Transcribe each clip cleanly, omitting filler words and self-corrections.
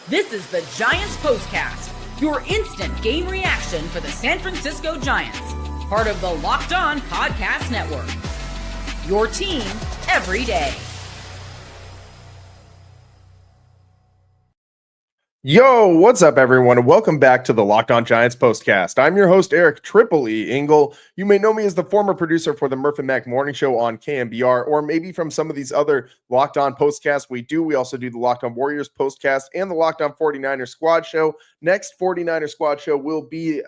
This is the Giants Postcast, your instant game reaction for the San Francisco Giants, part of the Locked On Podcast Network. Your team every day. Yo, what's up, everyone, and welcome back to the Locked On Giants Postcast. I'm your host, Eric Triple E Engel. You may know me as the former producer for the Murph and Mac Morning Show on KMBR, or maybe from some of these other Locked On Postcasts we also do the Locked On Warriors Postcast and the Locked On 49ers Squad Show. Next 49er Squad Show will be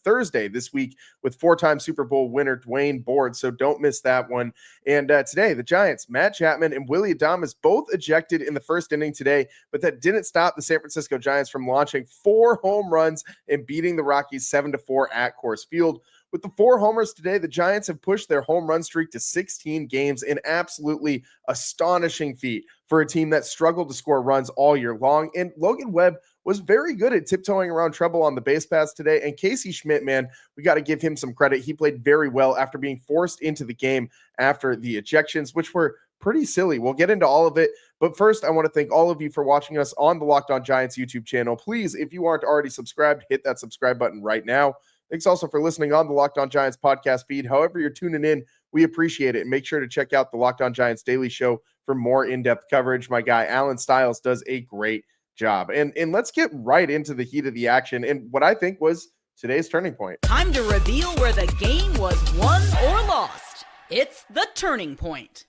Thursday this week with four-time Super Bowl winner Dwayne Board, so don't miss that one. And today, the Giants, Matt Chapman and Willy Adames both ejected in the first inning today, but that didn't stop the San Francisco Giants from launching 4 home runs and beating the Rockies 7-4 at Coors Field. With the 4 homers today, the Giants have pushed their home run streak to 16 games, an absolutely astonishing feat for a team that struggled to score runs all year long. And Logan Webb was very good at tiptoeing around trouble on the basepaths today. And Casey Schmitt, man, we got to give him some credit. He played very well after being forced into the game after the ejections, which were pretty silly. We'll get into all of it. But first, I want to thank all of you for watching us on the Locked On Giants YouTube channel. Please, if you aren't already subscribed, hit that subscribe button right now. Thanks also for listening on the Locked On Giants podcast feed. However you're tuning in, we appreciate it. And make sure to check out the Locked On Giants Daily Show for more in-depth coverage. My guy, Alan Stiles, does a great job. And let's get right into the heat of the action and what I think was today's turning point. Time to reveal where the game was won or lost. It's the turning point.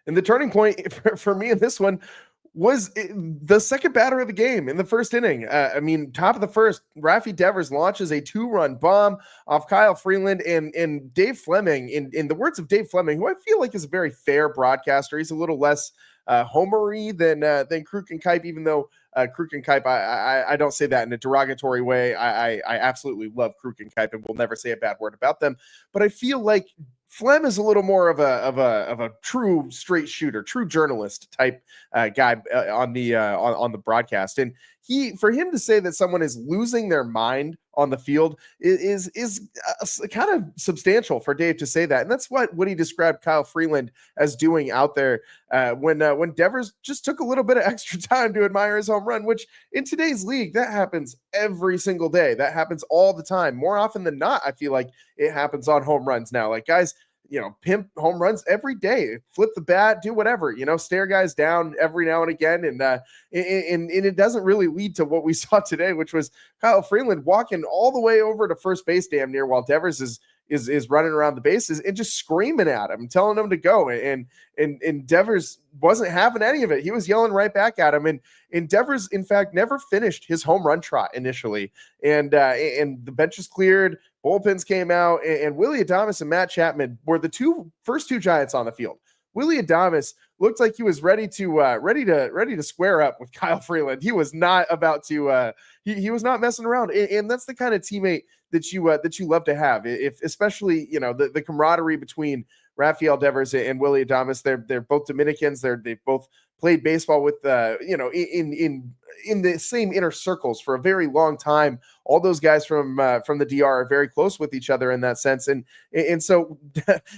And the turning point for me in this one was the second batter of the game in the first inning. Top of the first, Rafi Devers launches a 2-run bomb off Kyle Freeland and Dave Fleming. In the words of Dave Fleming, who I feel like is a very fair broadcaster, he's a little less homery than Kruk and Kipe, even though Kruk and Kipe, I don't say that in a derogatory way. I absolutely love Kruk and Kipe and will never say a bad word about them. But I feel like Flem is a little more of a true straight shooter, true journalist type guy on the broadcast, and for him to say that someone is losing their mind on the field is kind of substantial for Dave to say that, and that's what he described Kyle Freeland as doing out there when Devers just took a little bit of extra time to admire his home run, which in today's league that happens every single day, that happens all the time, more often than not. I feel like it happens on home runs now, like guys, pimp home runs every day, flip the bat, do whatever, stare guys down every now and again. And it doesn't really lead to what we saw today, which was Kyle Freeland walking all the way over to first base damn near while Devers is running around the bases and just screaming at him, telling him to go. And Devers wasn't having any of it. He was yelling right back at him. And Devers, in fact, never finished his home run trot initially. And the bench was cleared. Bullpens came out, and Willy Adames and Matt Chapman were the first two Giants on the field. Willy Adames looked like he was ready to square up with Kyle Freeland. He was not about to. He was not messing around, and that's the kind of teammate that you love to have. If especially the camaraderie between Rafael Devers and Willy Adames. They're both Dominicans. They've both played baseball with in the same inner circles for a very long time. All those guys from the DR are very close with each other in that sense. And so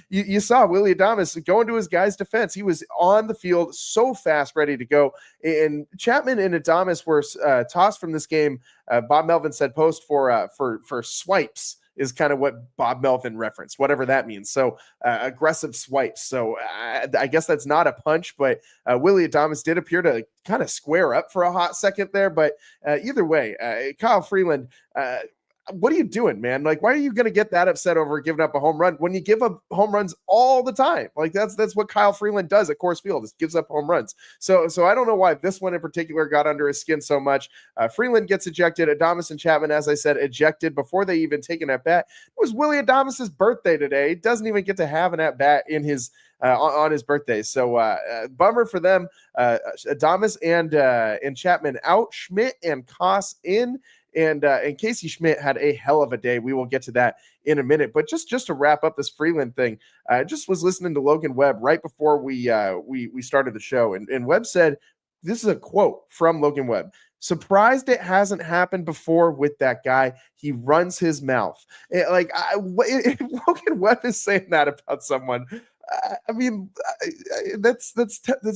you saw Willy Adames go into his guy's defense. He was on the field so fast, ready to go. And Chapman and Adames were tossed from this game. Bob Melvin said post for swipes is kind of what Bob Melvin referenced, whatever that means. So aggressive swipes. So I guess that's not a punch, but Willy Adames did appear to kind of square up for a hot second there. But either way, Kyle Freeland, what are you doing, man? Like, why are you going to get that upset over giving up a home run when you give up home runs all the time? Like that's what Kyle Freeland does at Coors Field, is gives up home runs. So I don't know why this one in particular got under his skin so much. Freeland gets ejected. Adames and Chapman, as I said, ejected before they even taken at bat. It was Willy Adames' birthday today. He doesn't even get to have an at bat in his on his birthday. So bummer for them. Adames and Chapman out. Schmidt and Koss in. And Casey Schmitt had a hell of a day. We will get to that in a minute. But just to wrap up this Freeland thing, I just was listening to Logan Webb right before we started the show. And Webb said, this is a quote from Logan Webb: "Surprised it hasn't happened before with that guy. He runs his mouth." If Logan Webb is saying that about someone, I mean, that's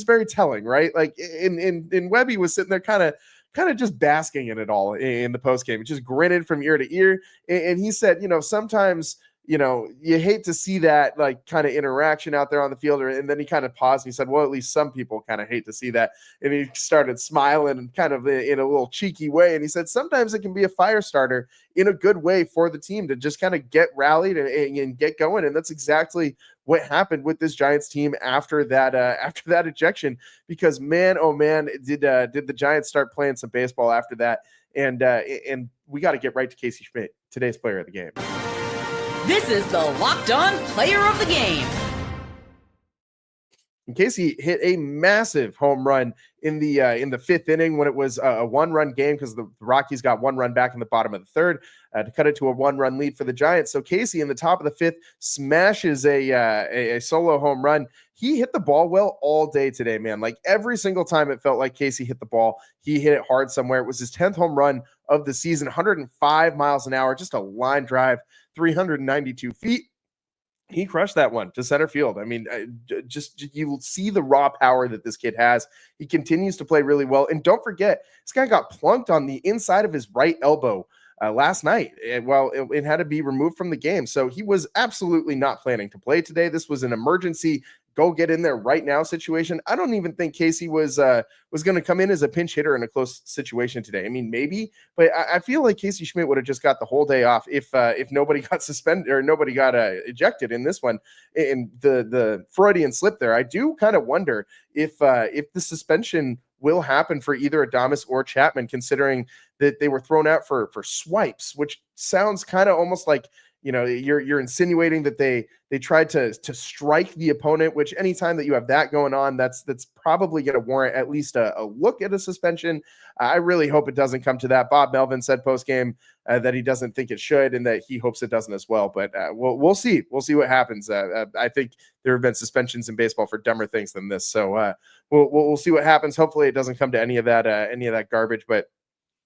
very telling, right? Like in Webby was sitting there kind of kind of just basking in it all in the postgame, just grinning from ear to ear. And he said, sometimes, you hate to see that like kind of interaction out there on the field. And then he kind of paused and he said, well, at least some people kind of hate to see that. And he started smiling and kind of in a little cheeky way. And he said, sometimes it can be a fire starter in a good way for the team to just kind of get rallied and get going. And that's exactly what happened with this Giants team after that ejection, because man, oh man, did the Giants start playing some baseball after that. And we got to get right to Casey Schmitt, today's player of the game. This is the Locked On Player of the Game. Casey hit a massive home run in the fifth inning when it was a one-run game, because the Rockies got one run back in the bottom of the third to cut it to a one-run lead for the Giants. So Casey, in the top of the fifth, smashes a solo home run. He hit the ball well all day today, man. Like every single time it felt like Casey hit the ball, he hit it hard somewhere. It was his 10th home run of the season, 105 miles an hour, just a line drive, 392 feet. He crushed that one to center field. I mean, just you see the raw power that this kid has. He continues to play really well. And don't forget, this guy got plunked on the inside of his right elbow last night. It had to be removed from the game. So he was absolutely not planning to play today. This was an emergency go get in there right now situation. I don't even think Casey was going to come in as a pinch hitter in a close situation today. I mean, maybe, but I feel like Casey Schmitt would have just got the whole day off if nobody got suspended or nobody got ejected in this one. In the Freudian slip there, I do kind of wonder if the suspension will happen for either Adames or Chapman, considering that they were thrown out for swipes, which sounds kind of almost like, you're insinuating that they tried to strike the opponent, which anytime that you have that going on, that's probably going to warrant at least a look at a suspension. I really hope it doesn't come to that. Bob Melvin said post-game that he doesn't think it should and that he hopes it doesn't as well. But we'll see. We'll see what happens. I think there have been suspensions in baseball for dumber things than this. So we'll see what happens. Hopefully it doesn't come to any of that garbage. But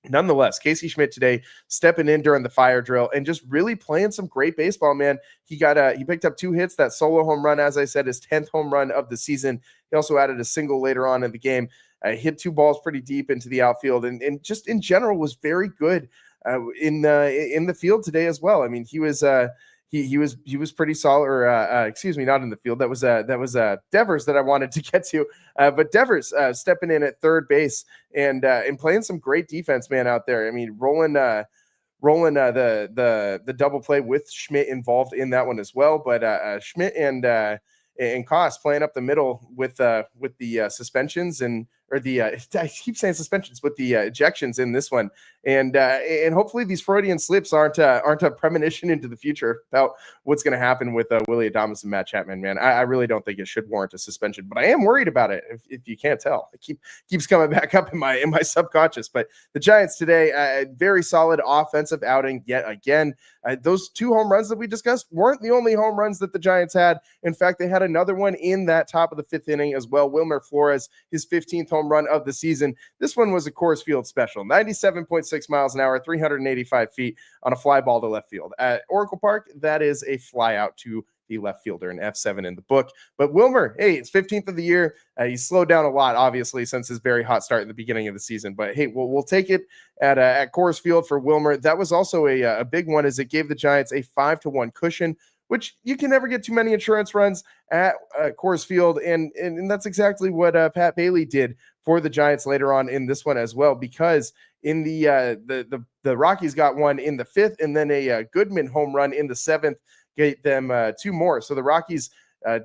nonetheless, Casey Schmitt today stepping in during the fire drill and just really playing some great baseball, man. He picked up 2 hits, that solo home run, as I said, his 10th home run of the season. He also added a single later on in the game, hit 2 balls pretty deep into the outfield, and just in general was very good in the field today as well. I mean, he was pretty solid, or excuse me, not in the field. That was Devers that I wanted to get to, but Devers stepping in at third base and playing some great defense, man, out there. I mean, rolling the double play with Schmidt involved in that one as well. But Schmidt and Koss playing up the middle with the suspensions I keep saying suspensions with the ejections in this one, and hopefully these Freudian slips aren't a premonition into the future about what's going to happen with Willy Adames and Matt Chapman. Man, I really don't think it should warrant a suspension, but I am worried about it. If you can't tell, it keeps coming back up in my subconscious. But the Giants today, a very solid offensive outing yet again. Those 2 home runs that we discussed weren't the only home runs that the Giants had. In fact, they had another one in that top of the 5th inning as well. Wilmer Flores, his 15th home run of the season. This one was a Coors Field special, 97.6 miles an hour, 385 feet on a fly ball to left field. At Oracle Park, that is a fly out to the left fielder, an F7 in the book. But Wilmer, hey, it's 15th of the year. He's slowed down a lot, obviously, since his very hot start in the beginning of the season. But hey, we'll take it at Coors Field for Wilmer. That was also a big one, as it gave the Giants a 5-1 cushion, which you can never get too many insurance runs at Coors Field. And that's exactly what Pat Bailey did for the Giants later on in this one as well, because in the Rockies got one in the 5th, and then a Goodman home run in the 7th gave them 2 more. So the Rockies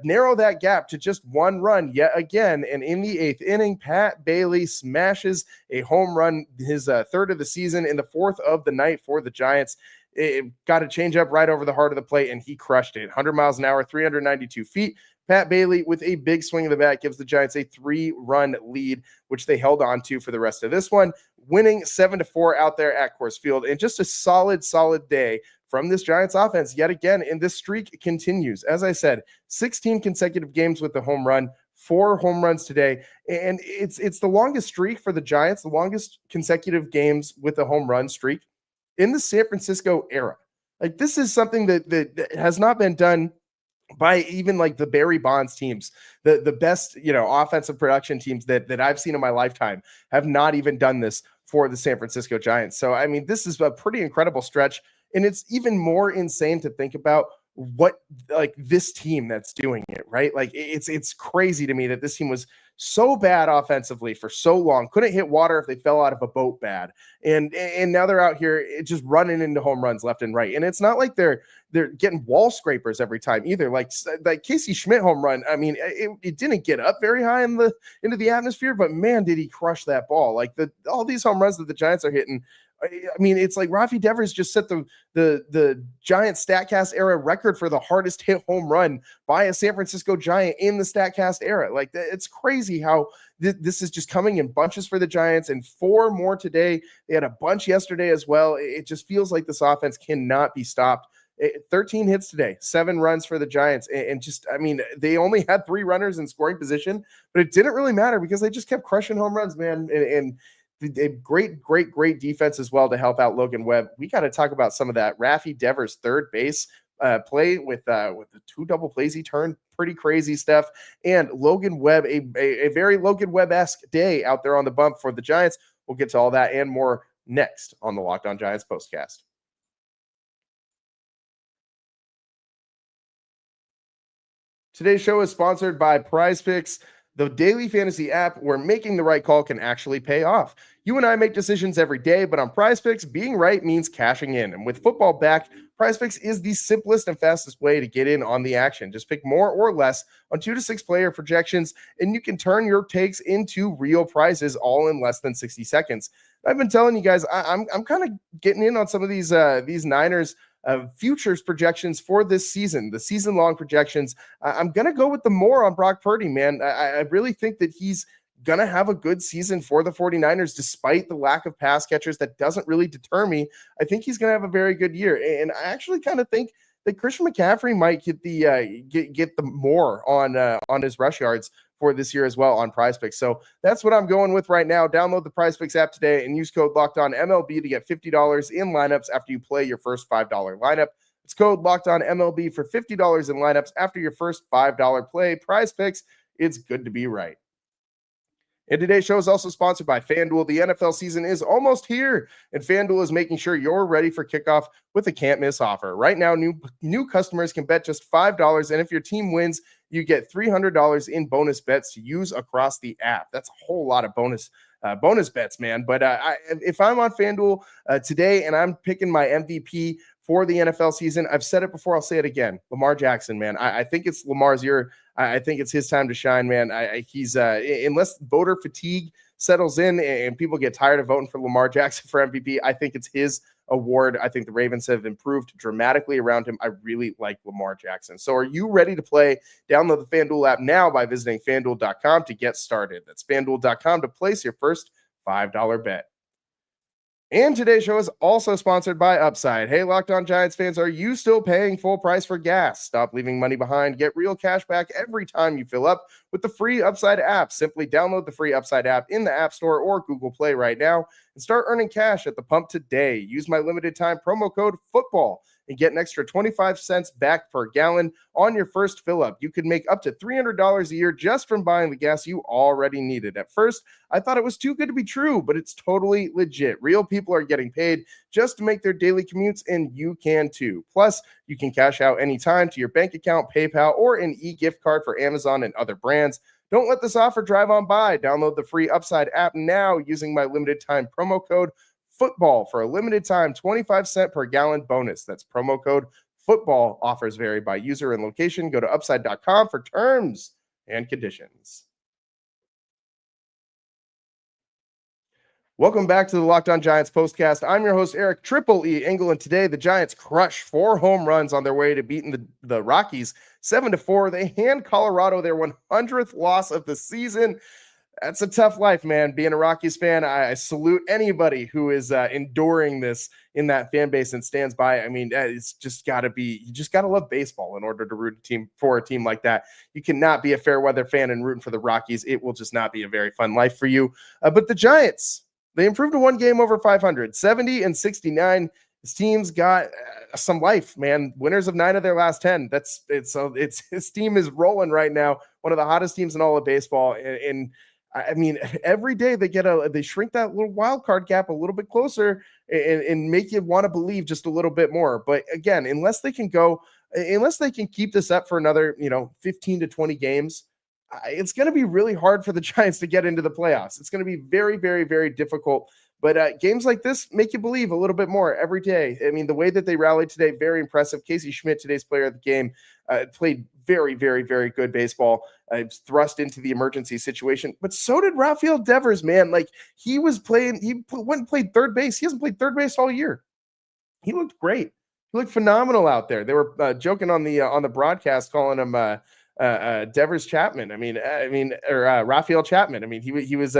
narrow that gap to just 1 run yet again. And in the 8th inning, Pat Bailey smashes a home run, his 3rd of the season, in the 4th of the night for the Giants. It got a change up right over the heart of the plate, and he crushed it. 100 miles an hour, 392 feet. Pat Bailey, with a big swing of the bat, gives the Giants a 3-run lead, which they held on to for the rest of this one, winning 7-4 out there at Coors Field. And just a solid day from this Giants offense yet again, and this streak continues. As I said, 16 consecutive games with the home run, 4 home runs today, and it's the longest streak for the Giants, the longest consecutive games with a home run streak in the San Francisco era. Like, this is something that has not been done by even like the Barry Bonds teams, the best, offensive production teams that I've seen in my lifetime have not even done this for the San Francisco Giants. So, I mean, this is a pretty incredible stretch, and it's even more insane to think about what like this team that's doing it, right? Like it's crazy to me that this team was so bad offensively for so long, couldn't hit water if they fell out of a boat bad, and now they're out here just running into home runs left and right. And it's not like they're getting wall scrapers every time either. Like Casey Schmitt home run, I mean, it didn't get up very high into the atmosphere, but man, did he crush that ball. Like all these home runs that the Giants are hitting, I mean, it's like Rafi Devers just set the Giants StatCast era record for the hardest hit home run by a San Francisco Giant in the StatCast era. Like, it's crazy how this is just coming in bunches for the Giants, and 4 more today. They had a bunch yesterday as well. It just feels like this offense cannot be stopped. 13 hits today, 7 runs for the Giants. And just, I mean, they only had 3 runners in scoring position, but it didn't really matter because they just kept crushing home runs, man. And a great defense as well to help out Logan Webb. We got to talk about some of that. Rafi Devers third base play with the 2 double plays he turned, pretty crazy stuff. And Logan Webb, a very Logan Webb-esque day out there on the bump for the Giants. We'll get to all that and more next on the Locked On Giants postcast. Today's show is sponsored by PrizePicks, the daily fantasy app where making the right call can actually pay off. You and I make decisions every day, but on PrizePicks, being right means cashing in. And with football back, PrizePicks is the simplest and fastest way to get in on the action. Just pick more or less on 2 to 6 player projections, and you can turn your takes into real prizes all in less than 60 seconds. I've been telling you guys, I'm kind of getting in on some of these Niners futures projections for this season, the season-long projections. I'm going to go with the more on Brock Purdy, man. I really think that he's going to have a good season for the 49ers, despite the lack of pass catchers. That doesn't really deter me. I think he's going to have a very good year. And I actually kind of think that Christian McCaffrey might get the more on his rush yards for this year as well on PrizePicks. So that's what I'm going with right now. Download the PrizePicks app today and use code LOCKEDONMLB to get $50 in lineups after you play your first $5 lineup. It's code LOCKEDONMLB for $50 in lineups after your first $5 play. PrizePicks, it's good to be right. And today's show is also sponsored by FanDuel. The NFL season is almost here, and FanDuel is making sure you're ready for kickoff with a can't-miss offer. Right now, new customers can bet just $5, and if your team wins, you get $300 in bonus bets to use across the app. That's a whole lot of bonus bets, man. But if I'm on FanDuel today and I'm picking my MVP for the NFL season, I've said it before, I'll say it again. Lamar Jackson, man. I think it's Lamar's year. I think it's his time to shine, man. He's unless voter fatigue settles in and people get tired of voting for Lamar Jackson for MVP, I think it's his award. I think the Ravens have improved dramatically around him. I really like Lamar Jackson. So are you ready to play? Download the FanDuel app now by visiting FanDuel.com to get started. That's FanDuel.com to place your first $5 bet. And today's show is also sponsored by Upside. Hey, Locked On Giants fans, are you still paying full price for gas? Stop leaving money behind. Get real cash back every time you fill up with the free Upside app. Simply download the free Upside app in the App Store or Google Play right now and start earning cash at the pump today. Use my limited time promo code FOOTBALL and get an extra 25 cents back per gallon on your first fill up. You could make up to $300 a year just from buying the gas you already needed. At first, I thought it was too good to be true, but it's totally legit. Real people are getting paid just to make their daily commutes, and you can too. Plus, you can cash out anytime to your bank account, PayPal, or an e-gift card for Amazon and other brands. Don't let this offer drive on by. Download the free Upside app now using my limited time promo code FOOTBALL for a limited time 25 cent per gallon bonus. That's promo code FOOTBALL. Offers vary by user and location. Go to upside.com for terms and conditions. Welcome back to the Locked On Giants postcast. I'm your host, Eric Triple E Engel, and today the Giants crush 4 home runs on their way to beating the Rockies 7-4. They hand Colorado their 100th loss of the season. That's a tough life, man. Being a Rockies fan, I salute anybody who is enduring this in that fan base and stands by. I mean, it's just got to be, you just got to love baseball in order to root for a team like that. You cannot be a fair weather fan and rooting for the Rockies. It will just not be a very fun life for you. But the Giants, they improved to 1 game over 500, 70-69 This team's got some life, man. Winners of 9 of their last 10. His team is rolling right now. One of the hottest teams in all of baseball. And I mean, every day they shrink that little wild card gap a little bit closer and make you want to believe just a little bit more. But again, unless they can keep this up for another, 15 to 20 games, it's going to be really hard for the Giants to get into the playoffs. It's going to be very, very, very difficult. But games like this make you believe a little bit more every day. I mean, the way that they rallied today, very impressive. Casey Schmitt, today's player of the game, played very, very, very good baseball. Thrust into the emergency situation. But so did Rafael Devers, man. Like, he went and played third base. He hasn't played third base all year. He looked great. He looked phenomenal out there. They were joking on the broadcast, calling him Devers Chapman. Or Rafael Chapman. I mean, he was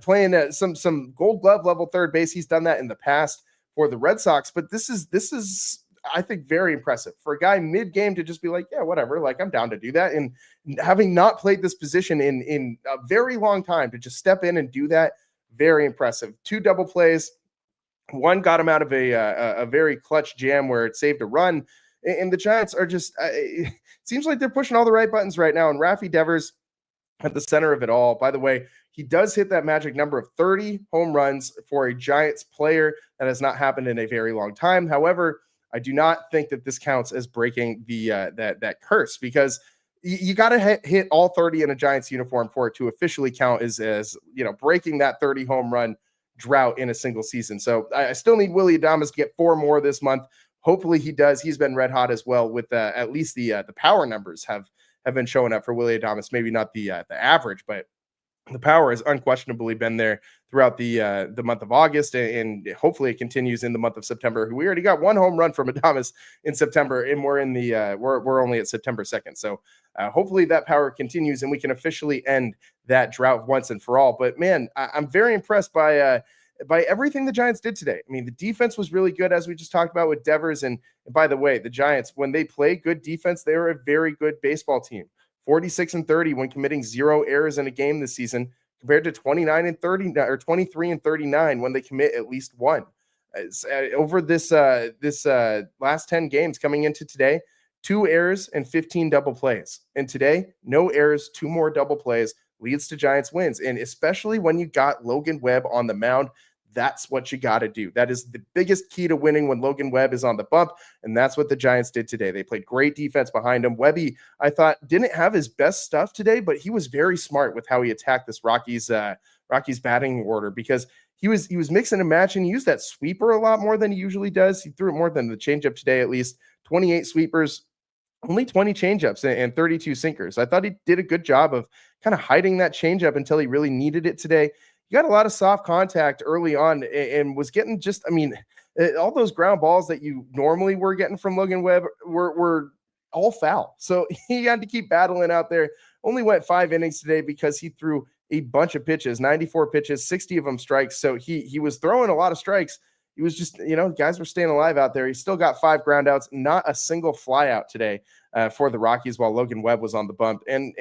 playing some Gold Glove level third base. He's done that in the past for the Red Sox, but this is I think very impressive for a guy mid-game to just be like, yeah, whatever, like I'm down to do that. And having not played this position in a very long time, to just step in and do that, very impressive. 2 double plays. One got him out of a very clutch jam where it saved a run. And the Giants are just, it seems like they're pushing all the right buttons right now. And Rafi Devers at the center of it all. By the way, he does hit that magic number of 30 home runs for a Giants player. That has not happened in a very long time. However, I do not think that this counts as breaking the that curse, because you got to hit all 30 in a Giants uniform for it to officially count as breaking that 30 home run drought in a single season. So I still need Willy Adames to get 4 more this month. Hopefully he does. He's been red hot as well with at least the power numbers have been showing up for Willy Adames. Maybe not the average, but the power has unquestionably been there throughout the month of August, and hopefully it continues in the month of September. We already got 1 home run from Adames in September, and we're in we're only at September 2nd. So hopefully that power continues, and we can officially end that drought once and for all. But man, I'm very impressed by everything the Giants did today. I mean, the defense was really good, as we just talked about with Devers. And by the way, the Giants, when they play good defense, they are a very good baseball team. 46-30 when committing 0 errors in a game this season, compared to 29-30 or 23-39 when they commit at least 1. Over this last 10 games coming into today, 2 errors and 15 double plays. And today, no errors, 2 more double plays leads to Giants wins. And especially when you got Logan Webb on the mound, that's what you got to do. That is the biggest key to winning when Logan Webb is on the bump, and that's what the Giants did today. They played great defense behind him. Webby, I thought, didn't have his best stuff today, but he was very smart with how he attacked this Rockies batting order, because he was mixing and matching. He used that sweeper a lot more than he usually does. He threw it more than the changeup today, at least 28 sweepers, only 20 changeups and 32 sinkers. I thought he did a good job of kind of hiding that changeup until he really needed it today. He got a lot of soft contact early on and was getting all those ground balls that you normally were getting from Logan Webb were all foul. So he had to keep battling out there. Only went 5 innings today because he threw a bunch of pitches, 94 pitches, 60 of them strikes. So he was throwing a lot of strikes. He was just, guys were staying alive out there. He still got 5 groundouts, not a single fly out today for the Rockies while Logan Webb was on the bump. And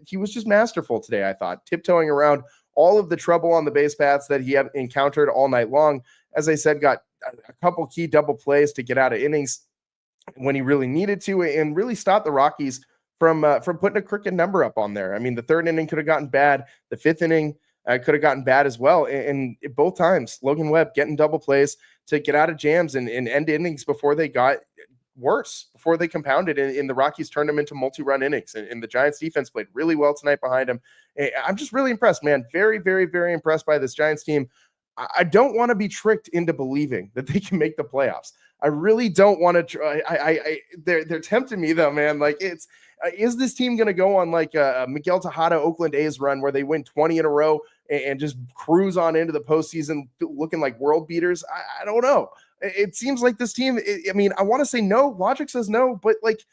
he was just masterful today, I thought, tiptoeing around all of the trouble on the base paths that he had encountered all night long. As I said, got a couple key double plays to get out of innings when he really needed to, and really stopped the Rockies from putting a crooked number up on there. I mean, the 3rd inning could have gotten bad. The 5th inning could have gotten bad as well. And both times, Logan Webb getting double plays to get out of jams and end innings before they got worse, before they compounded, and the Rockies turned them into multi-run innings. And the Giants defense played really well tonight behind him. I'm just really impressed, man. Very, very, very impressed by this Giants team. I don't want to be tricked into believing that they can make the playoffs. I really don't want to try. They're tempting me though, man. Like, is this team going to go on like a Miguel Tejada Oakland A's run where they win 20 in a row and just cruise on into the postseason looking like world beaters? I don't know. It seems like this team, I want to say no. Logic says no, but like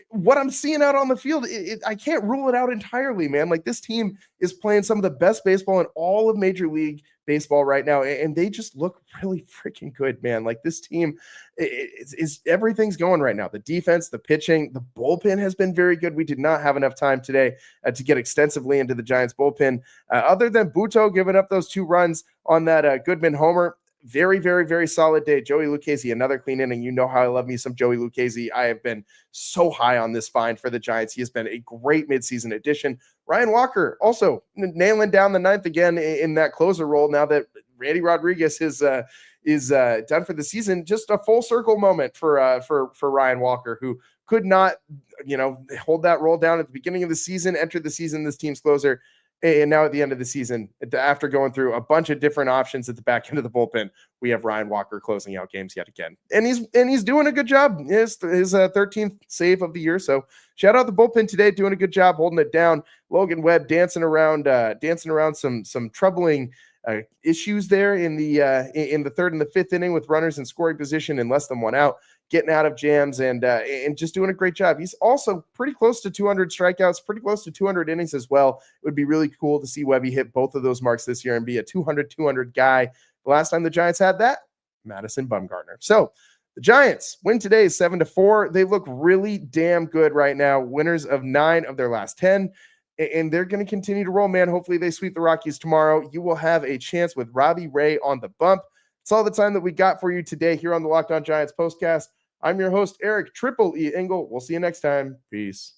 what I'm seeing out on the field, I can't rule it out entirely, man. Like, this team is playing some of the best baseball in all of Major League Baseball right now, and they just look really freaking good, man. Like, this team is everything's going right now. The defense, the pitching, the bullpen has been very good. We did not have enough time today to get extensively into the Giants bullpen. Other than Buto giving up those 2 runs on that Goodman homer, very, very, very solid day. Joey Lucchesi, another clean inning. You know how I love me some Joey Lucchesi. I have been so high on this find for the Giants. He has been a great midseason addition. Ryan Walker also nailing down the ninth again in that closer role now that Randy Rodriguez is done for the season. Just a full circle moment for Ryan Walker, who could not, hold that role down at the beginning of the season, entered the season this team's closer, and now at the end of the season, after going through a bunch of different options at the back end of the bullpen, we have Ryan Walker closing out games yet again, and he's doing a good job. His 13th save of the year. So shout out the bullpen today, doing a good job holding it down. Logan Webb dancing around some troubling issues there in the third and the fifth inning with runners in scoring position and less than one out, getting out of jams and just doing a great job. He's also pretty close to 200 strikeouts, pretty close to 200 innings as well. It would be really cool to see Webby hit both of those marks this year and be a 200 guy. The last time the Giants had that, Madison Bumgarner. So the Giants win today 7-4. They look really damn good right now. Winners of 9 of their last 10. And they're going to continue to roll, man. Hopefully they sweep the Rockies tomorrow. You will have a chance with Robbie Ray on the bump. It's all the time that we got for you today here on the Locked On Giants postcast. I'm your host, Eric Triple E. Engel. We'll see you next time. Peace.